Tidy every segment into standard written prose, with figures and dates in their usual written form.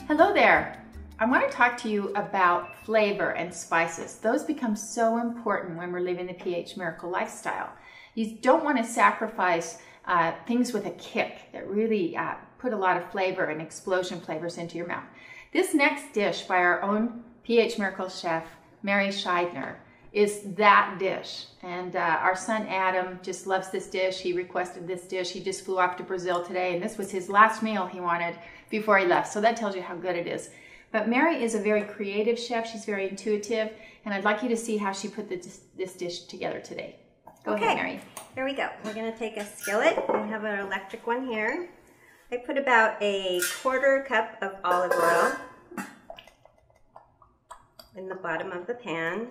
Hello there. I want to talk to you about flavor and spices. Those become so important when we're living the pH Miracle lifestyle. You don't want to sacrifice things with a kick that really put a lot of flavor and explosion flavors into your mouth. This next dish by our own pH Miracle chef, Mary Scheidner, is that dish. And our son Adam just loves this dish. He requested this dish. He just flew off to Brazil today, and this was his last meal he wanted before he left. So that tells you how good it is. But Mary is a very creative chef. She's very intuitive, and I'd like you to see how she put this dish together today. Go ahead, Mary. Here we go. We're going to take a skillet. I have an electric one here. I put about a 1/4 cup of olive oil in the bottom of the pan.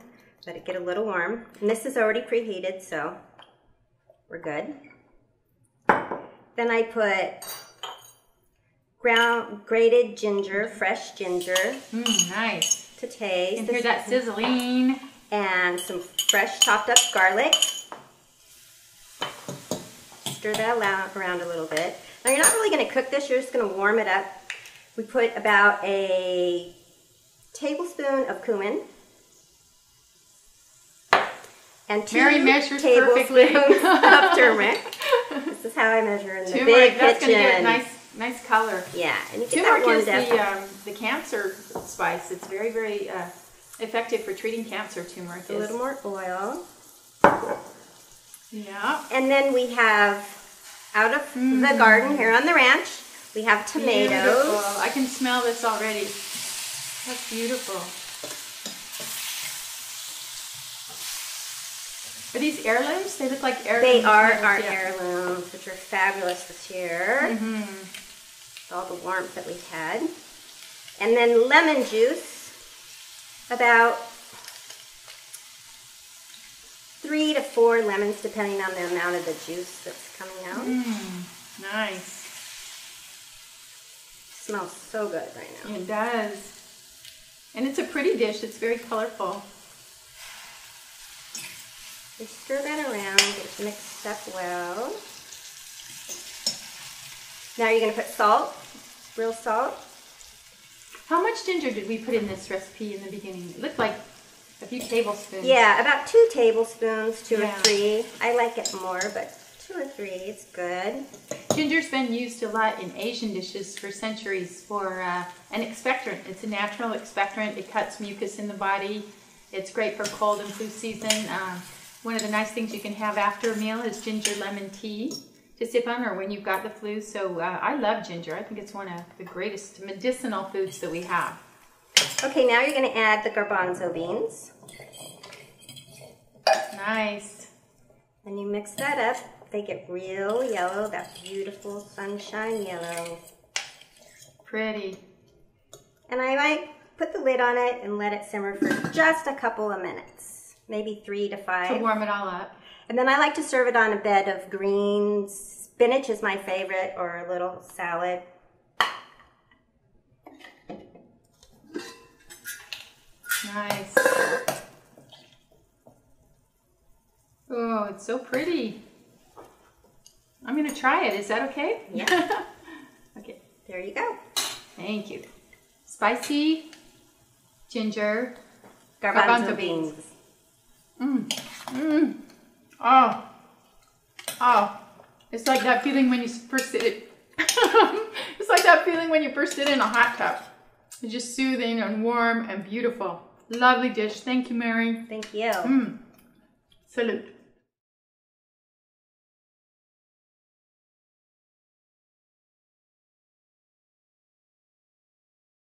Let it get a little warm. And this is already preheated, so we're good. Then I put grated ginger, fresh ginger. Nice. To taste. You can hear that sizzling. And some fresh chopped up garlic. Stir that around a little bit. Now you're not really going to cook this, you're just going to warm it up. We put about a tablespoon of cumin. And 2 tablespoons of turmeric. This is how I measure in the big kitchen. That's going to get a nice color. Yeah, and you get that turmeric warmed is the cancer spice. It's very, very effective for treating cancer. Turmeric is. A little more oil. Yeah. And then we have, out of the garden here on the ranch, we have tomatoes. Beautiful. I can smell this already. That's beautiful. Are these heirlooms? They look like heirlooms. They are our heirlooms, which are fabulous this year. With all the warmth that we've had. And then lemon juice, about 3 to 4 lemons, depending on the amount of the juice that's coming out. Nice. Smells so good right now. It does. And it's a pretty dish. It's very colorful. We stir that around, get it mixed up well. Now you're going to put salt, real salt. How much ginger did we put in this recipe in the beginning? It looked like a few tablespoons. Yeah, about 2 tablespoons, 2 or 3. I like it more, but 2 or 3 is good. Ginger's been used a lot in Asian dishes for centuries for an expectorant. It's a natural expectorant. It cuts mucus in the body. It's great for cold and flu season. One of the nice things you can have after a meal is ginger lemon tea to sip on, or when you've got the flu. So I love ginger. I think it's one of the greatest medicinal foods that we have. Okay, now you're going to add the garbanzo beans. Nice. And you mix that up. They get real yellow, that beautiful sunshine yellow. Pretty. And I might put the lid on it and let it simmer for just a couple of minutes. Maybe 3 to 5. To warm it all up. And then I like to serve it on a bed of greens. Spinach is my favorite, or a little salad. Nice. Oh, it's so pretty. I'm going to try it. Is that okay? Yeah. Okay. There you go. Thank you. Spicy ginger Garbanzo beans. Oh, it's like that feeling when you first sit it's like that feeling when you first sit in a hot tub. It's just soothing and warm and beautiful. Lovely dish. Thank you, Mary. Thank you. Salute.